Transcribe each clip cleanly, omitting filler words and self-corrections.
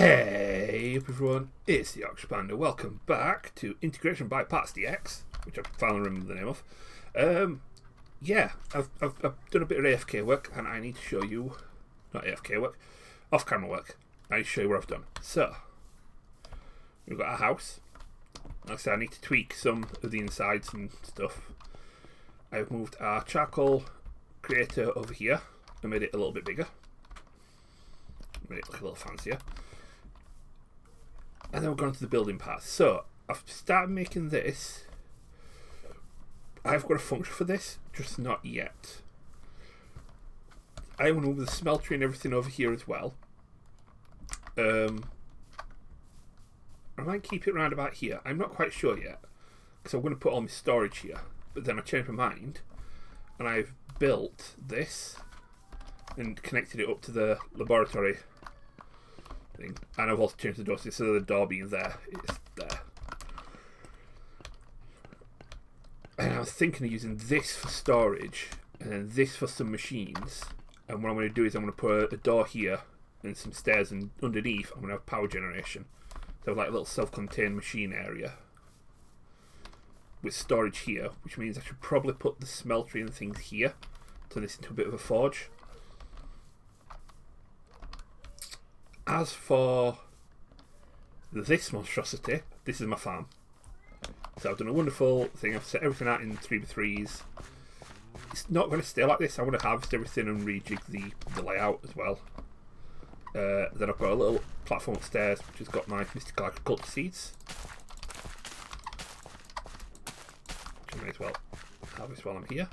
Hey everyone, it's the Oxpander. Welcome back to Integration by Parts DX, which I finally remember the name of. Yeah, I've done a bit of AFK work, and I need to show you, not AFK work, off-camera work. I need to show you what I've done. So, we've got our house. Like I said, I need to tweak some of the insides and stuff. I've moved our charcoal creator over here and made it a little bit bigger. Made it look a little fancier. And then we're going to the building part. So, I've started making this. I've got a function for this, just not yet. I want to move the smeltery and everything over here as well. I might keep it around about here. I'm not quite sure yet, because I'm going to put all my storage here. But then I changed my mind, and I've built this and connected it up to the laboratory thing. And I've also changed the door, so instead of the door being there, it's there. And I was thinking of using this for storage and then this for some machines. And what I'm going to do is I'm going to put a door here and some stairs, and underneath I'm going to have power generation. So like a little self-contained machine area with storage here, which means I should probably put the smeltery and things here, turn this into a bit of a forge. As for this monstrosity, this is my farm. So I've done a wonderful thing. I've set everything out in 3x3s. It's not going to stay like this. I want to harvest everything and rejig the layout as well. Then I've got a little platform upstairs which has got my mystical agriculture seeds, which I may as well harvest while I'm here.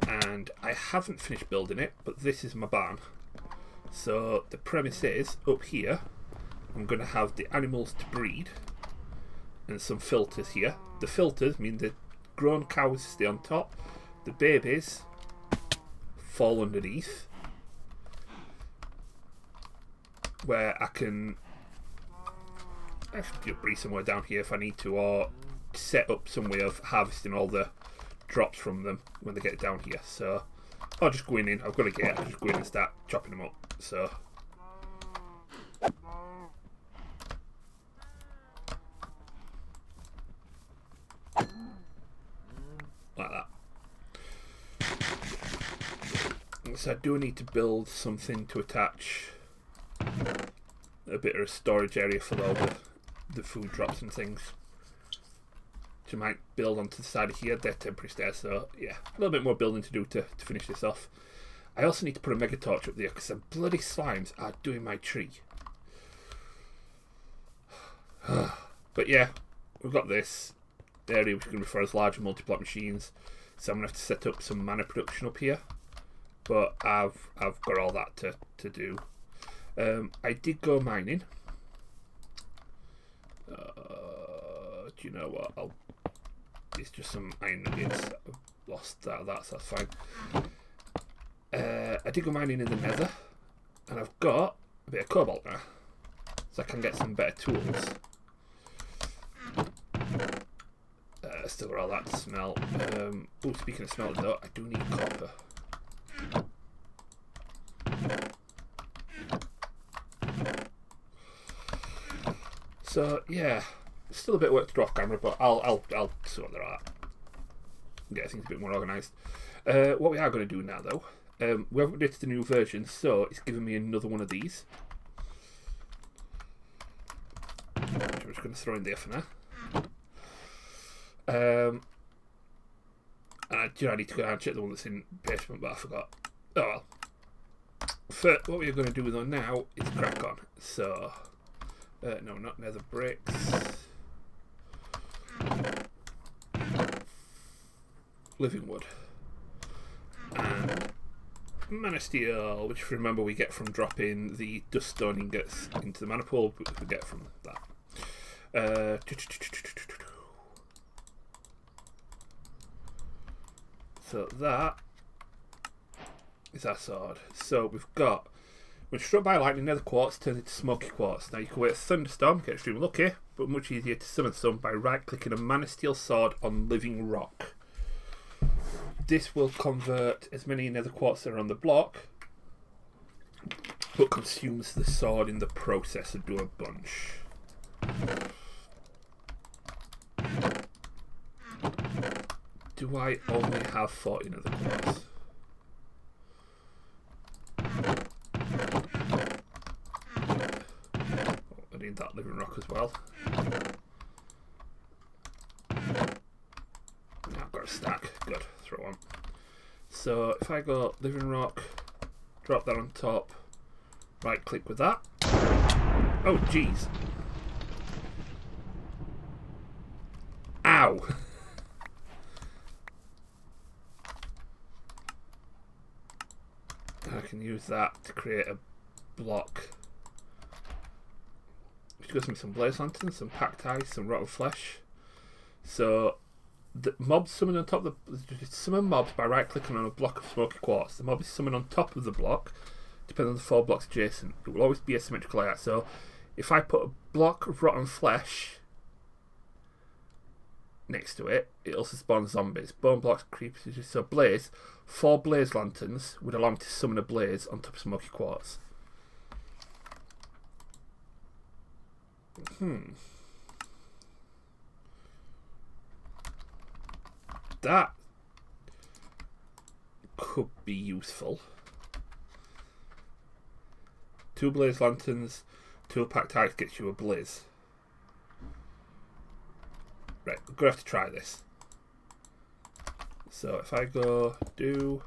And I haven't finished building it, but this is my barn. So the premise is, up here I'm going to have the animals to breed and some filters here. The filters mean the grown cows stay on top, the babies fall underneath, where I can actually breed somewhere down here if I need to, or set up some way of harvesting all the drops from them when they get down here. So I'll just go in, I've got a gate, I'll just go in and start chopping them up. So like that. So I do need to build something to attach a bit of a storage area for all the food drops and things, which I might build onto the side of here. They're temporary stairs, so yeah, a little bit more building to do to finish this off. I also need to put a mega torch up there because the bloody slimes are doing my tree. But yeah, we've got this area which is going to be for as large multi-block machines, so I'm going to have to set up some mana production up here. But I've got all that to do. I did go mining. Do you know what? It's just some iron nuggets. I've lost that, so that's fine. I did go mining in the nether, and I've got a bit of cobalt now, so I can get some better tools. Still got all that to smelt. Oh, speaking of smelting though, I do need copper. So yeah, still a bit of work to do off camera, but I'll sort that out. Get things a bit more organised. What we are going to do now though, we haven't updated the new version, so it's given me another one of these. Which I'm just going to throw in there for now. And I need to go and check the one that's in the basement, but I forgot. Oh well. What we're going to do though now is crack on. So, no, not nether bricks. Living wood. And mana steel, which remember we get from dropping the dust stone ingots into the mana pool, which we get from that. So that is our sword. So we've got, when struck by lightning, nether quartz turns into smoky quartz. Now you can wait a thunderstorm, get extremely lucky, but much easier to summon some by right clicking a mana steel sword on living rock. This will convert as many nether quartz that are on the block but consumes the sword in the process and do a bunch. Do I only have 14 of the quartz? Oh, I need that living rock as well. Now I've got a stack. Good. Throw one. So if I go living rock, drop that on top, right click with that. Oh jeez. Ow. I can use that to create a block. Which gives me some blaze lanterns, some packed ice, some rotten flesh. So the mobs summon on top of the summon mobs by right clicking on a block of smoky quartz. The mob is summoned on top of the block, depending on the 4 blocks adjacent. It will always be asymmetrical like that. So if I put a block of rotten flesh next to it, it also spawns zombies. Bone blocks, creepers. So blaze, 4 blaze lanterns would allow me to summon a blaze on top of smoky quartz. That could be useful. 2 blaze lanterns, 2 packed ice gets you a blaze. Right, we're going to have to try this. So if I go new.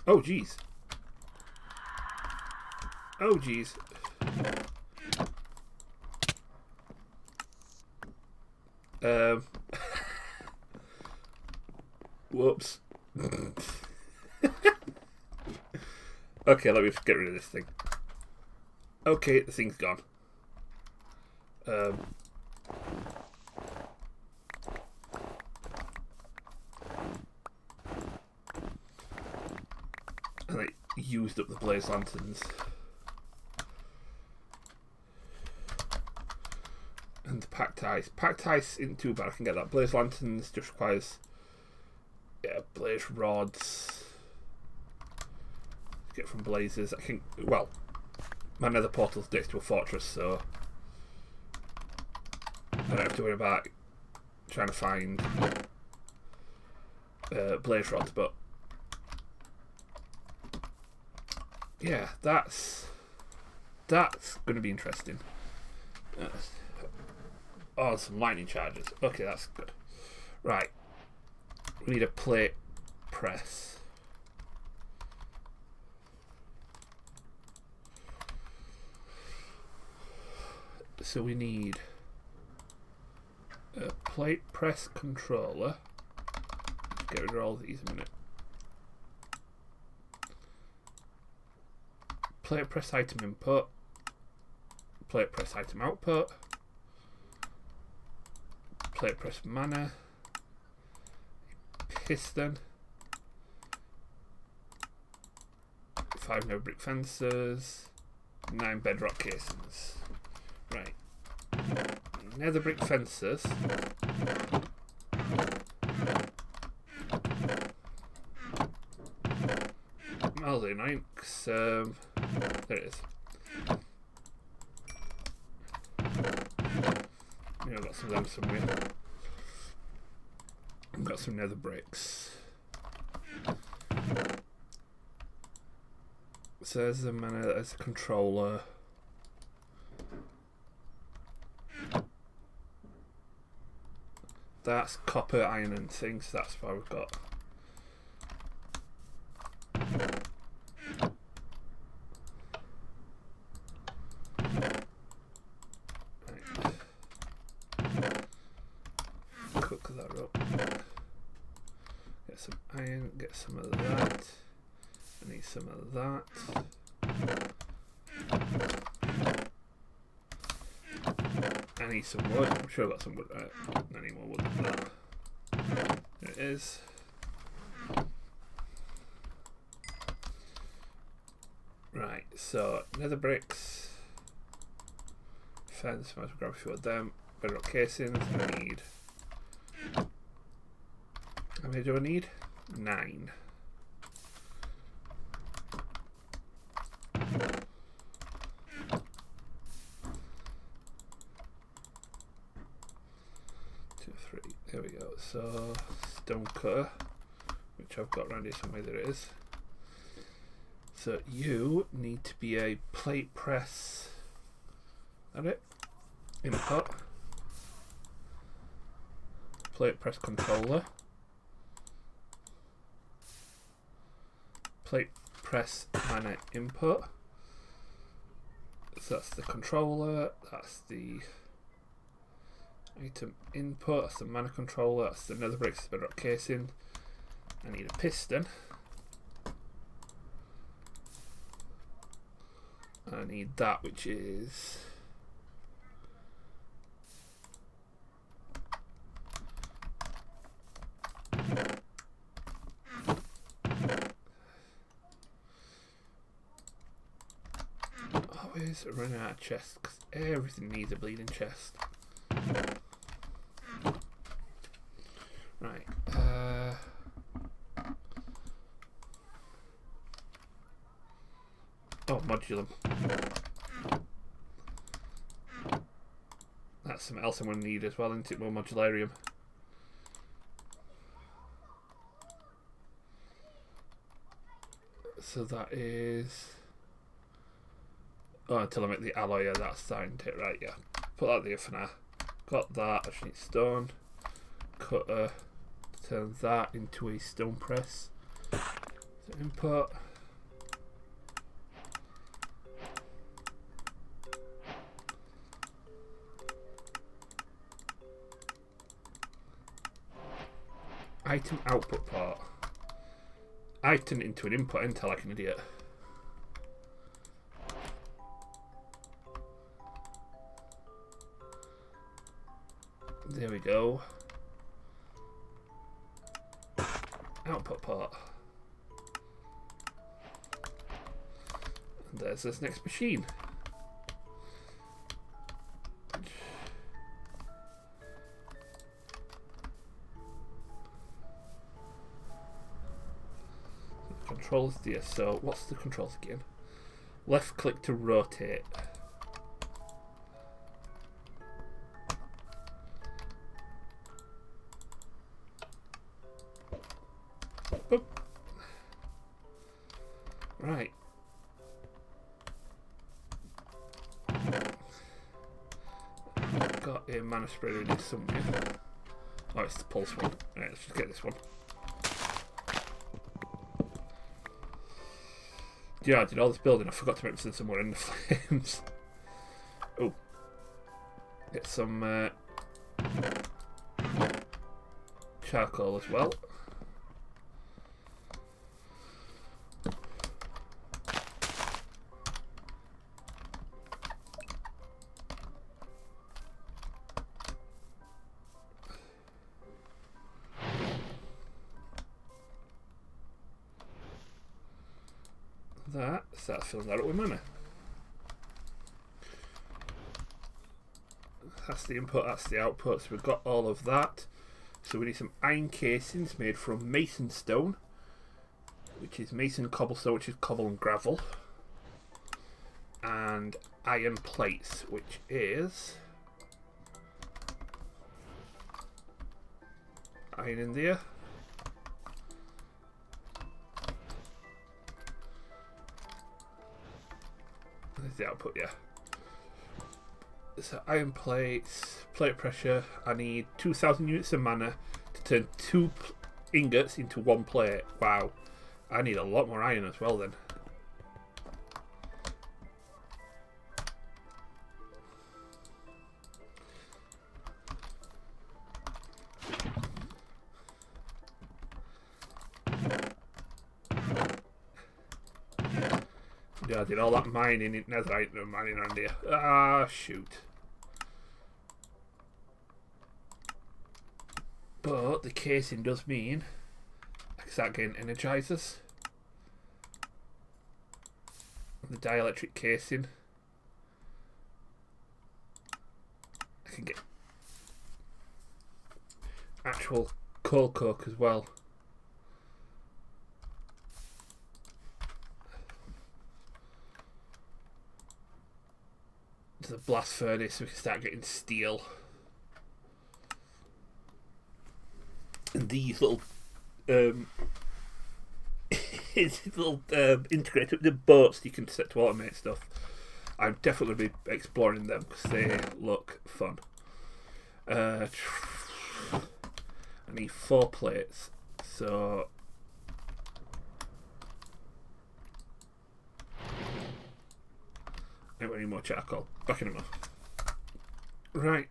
Oh jeez. Oh jeez. Whoops. Okay, let me just get rid of this thing. Okay, the thing's gone. And I used up the blaze lanterns. And the packed ice. Packed ice isn't too bad, I can get that. Blaze lanterns just requires blaze rods. Get from blazes. I can, well, my nether portal's next to a fortress, so I don't have to worry about trying to find blaze rods, but yeah, that's going to be interesting. Oh, some lightning charges. Okay, that's good. Right, we need a plate press. So we need a plate press controller. Get rid of all these in a minute. Plate press item input. Plate press item output. Plate press mana. Piston. 5 no brick fences. 9 bedrock casings. Right. Nether brick fences. Mildly annoying, there it is. Yeah, I've got some of them somewhere. I've got some nether bricks. So there's a mana, there's a controller. That's copper, iron and things, so that's what we've got. Right. Cook that up. Get some iron, get some of that. I need some of that. I need some wood. I'm sure I've got some wood. I need more wood than that. There it is. Right, so nether bricks. Fence, might as well grab a few of them. Bedrock casings. I need. How many do I need? 9. There we go. So stone cutter, which I've got around here somewhere. There it is. So you need to be a plate press. That it? Input. Plate press controller. Plate press mana input. So that's the controller. That's the item input. That's the mana controller. That's the nether brick bedrock casing. I need a piston. I need that, which is always running out of chests because everything needs a bleeding chest. Right. Oh, modulum. That's something else I'm going to need as well, isn't it? More modularium. So that is... Oh, until I make the alloy, yeah, that's starting to... Right, yeah. Put that there for now. Got that. I just need stone. Cutter. Turn that into a stone press. So input. Item output part. I turned it into an input enter like an idiot. There we go. Output part. And there's this next machine. Controls there. So what's the controls again? Left click to rotate. Boop. Right. I've got a mana spreader in here somewhere. Oh, it's the pulse one. Right, let's just get this one. Yeah, I did all this building. I forgot to mention somewhere in the flames. Oh, get some charcoal as well. That, start filling that up with mana. That's the input, that's the output, so we've got all of that. So we need some iron casings made from mason stone, which is mason cobblestone, which is cobble and gravel, and iron plates, which is iron in there. There's the output, yeah. So iron plates, plate pressure. I need 2,000 units of mana to turn 2 ingots into 1 plate. Wow. I need a lot more iron as well then. Yeah, I did all that mining in netherite and mining around here. Ah, shoot. But the casing does mean I can start getting energizers. The dielectric casing. I can get actual coal coke as well. To the blast furnace, so we can start getting steel. these little integrated boats you can set to automate stuff. I'm definitely going to be exploring them because they look fun. I need 4 plates, so I don't need more charcoal. Back in a minute. Right,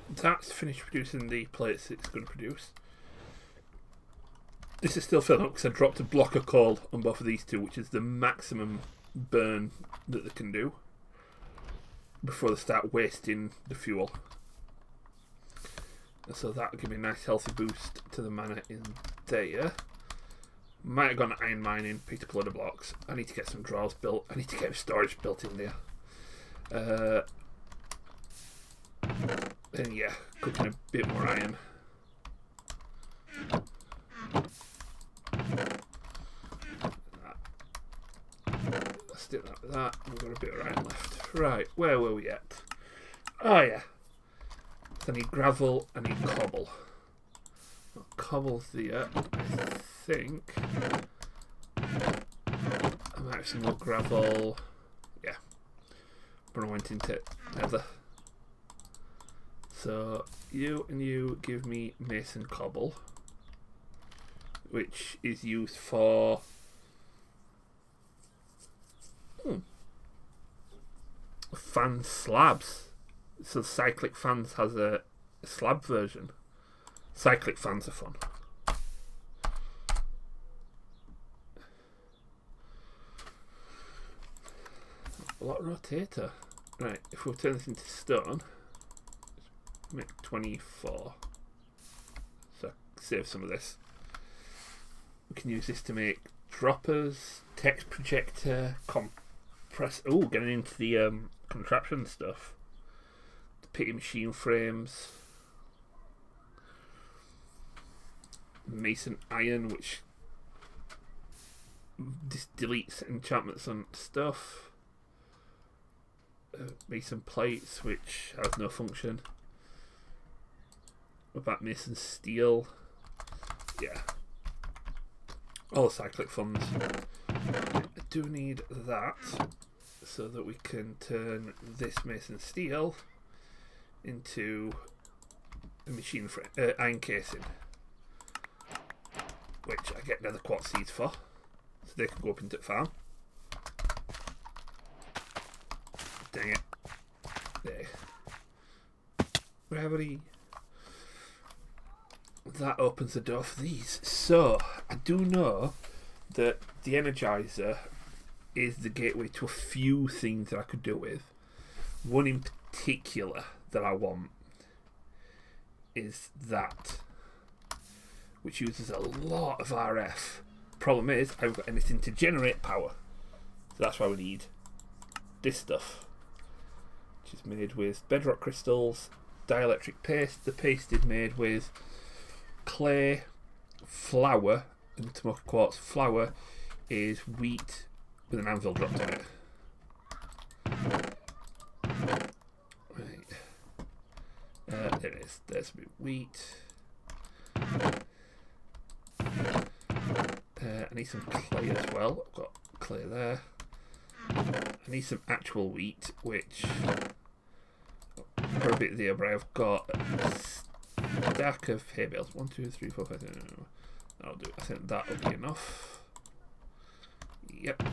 that's finished producing the plates it's going to produce. This is still filling up because I dropped a block of coal on both of these two, which is the maximum burn that they can do before they start wasting the fuel. And so that'll give me a nice healthy boost to the mana in there. Might have gone iron mining, picked up a load of blocks. I need to get some drawers built. I need to get storage built in there. Then yeah, cooking a bit more iron. Let's do that with that. We've got a bit of iron left. Right, where were we at? Oh yeah. So I need gravel, I need cobble. Well, cobble's there. I think I might have some more gravel. Yeah. But I went into nether. So you and you give me mason cobble, which is used for fan slabs. So cyclic fans has a slab version. Cyclic fans are fun. Block rotator. Right, if we turn this into stone, make 24. So save some of this. We can use this to make droppers, text projector, compress. Oh, getting into the contraption stuff. The pity machine frames, mason iron, which just deletes enchantments and stuff. Mason plates, which has no function. What about mason steel? Yeah. All the cyclic funds. I do need that so that we can turn this mason steel into a machine frame, iron casing, which I get nether quartz seeds for, so they can go up into the farm. Dang it. There. Gravity. That opens the door for these. So, I do know that the Energizer is the gateway to a few things that I could do with. One in particular that I want is that, which uses a lot of RF. Problem is, I haven't got anything to generate power. So that's why we need this stuff, which is made with bedrock crystals, dielectric paste. The paste is made with clay, flour, and smoky quartz. Flour is wheat with an anvil dropped on it. Right. There it is. There's a bit of wheat. I need some clay as well. I've got clay there. I need some actual wheat, which for a bit there, but I've got a stack of hay bales. 1, 2, 3, 4, 5, 6. That'll do. I think that'll be enough. Yep.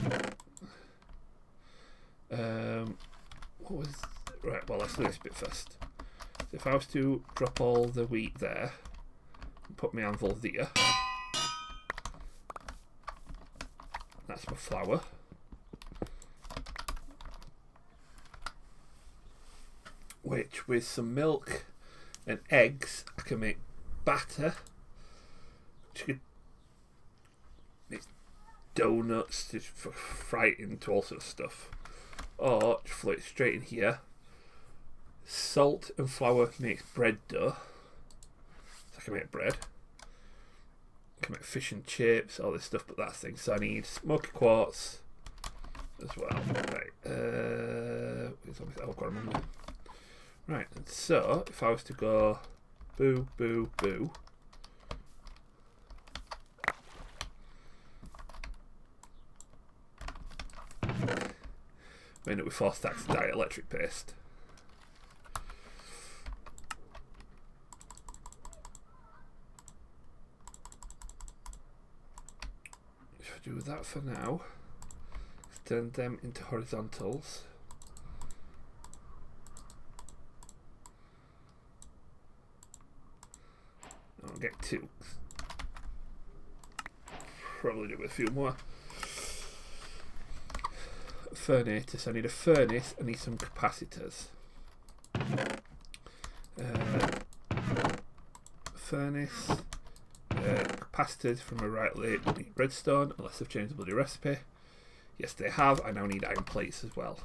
What was right? Well, let's do this bit first. So if I was to drop all the wheat there and put my anvil there, that's my flour. Which, with some milk and eggs, I can make batter. Which could make donuts, just fry it into all sorts of stuff. Or just float it straight in here. Salt and flour makes bread dough. So I can make bread. I can make fish and chips, all this stuff, but that's things. So I need smoky quartz as well. Right. I've got them on. Right, and so if I was to go boo, boo, boo, We end up with 4 stacks of dielectric paste. If I do that for now, extend them into horizontals. I'll get 2. Probably do a few more. Furnace. I need a furnace. I need some capacitors. Furnace. Capacitors from a right late redstone, unless they've changed the bloody recipe. Yes, they have. I now need iron plates as well.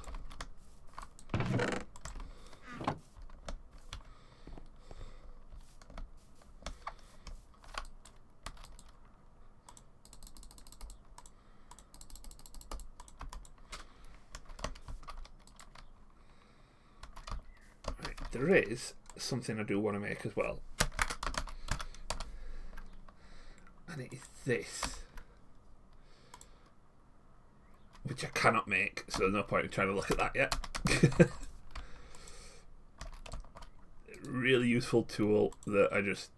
There is something I do want to make as well, and it is this, which I cannot make, so there's no point in trying to look at that yet. Really useful tool that I just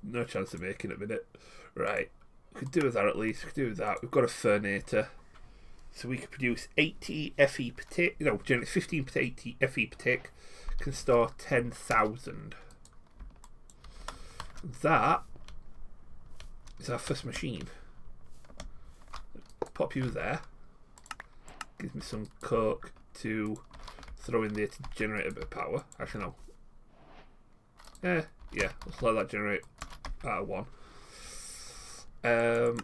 no chance of making at the minute. Right, we could do with that at least. We could do with that. We've got a furnator, so we could produce 80 Fe per tick. No, generate 15 to 80 Fe per tick. Can store 10,000. That is our first machine. Pop you there. Gives me some coke to throw in there to generate a bit of power. Actually, no. Yeah, let's let that generate out of 1. I've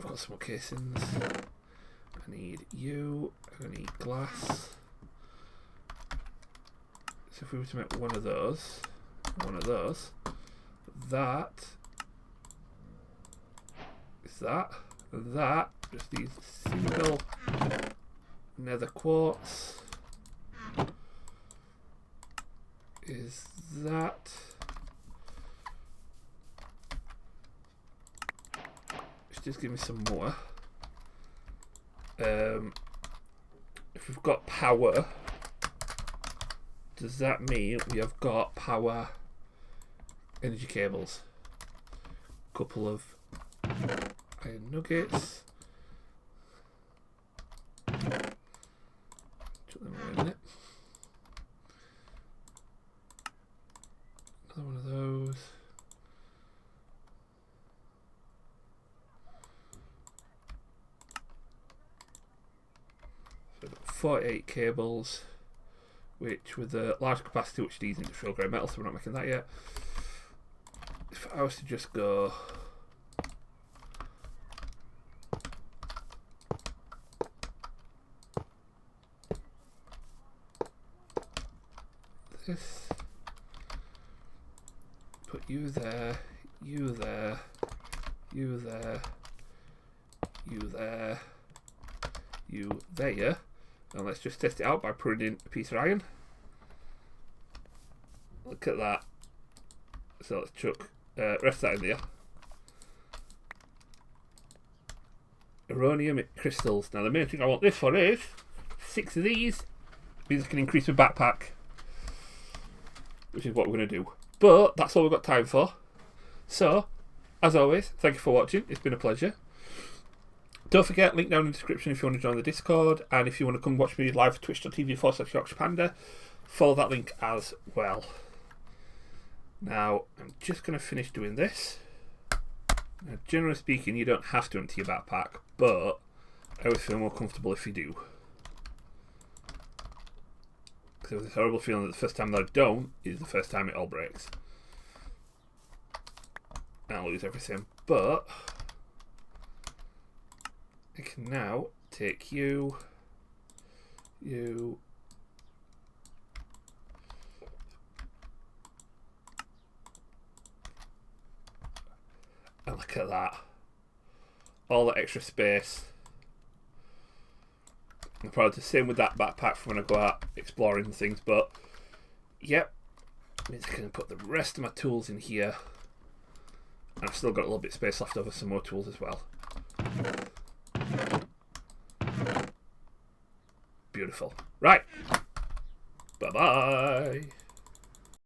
got some more casings. I need you. I need glass. So if we were to make one of those, that is that, and that just these single nether quartz is that. Just give me some more. If we've got power, does that mean we have got power energy cables? Couple of iron nuggets. Chuck them away a minute. Another one of those. So I've got 48 cables, which with a large capacity, which needs industrial grade metal, so we're not making that yet. If I was to just go this, put you there, you there, you there, you there, you there, and let's just test it out by putting in a piece of iron. Look at that. So let's chuck rest that in there. Uranium crystals. Now the main thing I want this for is 6 of these, means I can increase my backpack, which is what we're going to do. But that's all we've got time for. So, as always, thank you for watching. It's been a pleasure. Don't forget, link down in the description if you want to join the Discord, and if you want to come watch me live at twitch.tv/YorkshirePanda, follow that link as well. Now, I'm just going to finish doing this. Now, generally speaking, you don't have to empty your backpack, but I always feel more comfortable if you do. Because there's this horrible feeling that the first time that I don't is the first time it all breaks. And I'll lose everything. But I can now take you, and look at that. All that extra space. I'm probably the same with that backpack for when I go out exploring things, but yep, means I can put the rest of my tools in here, and I've still got a little bit of space left over some more tools as well. Beautiful. Right. Bye-bye.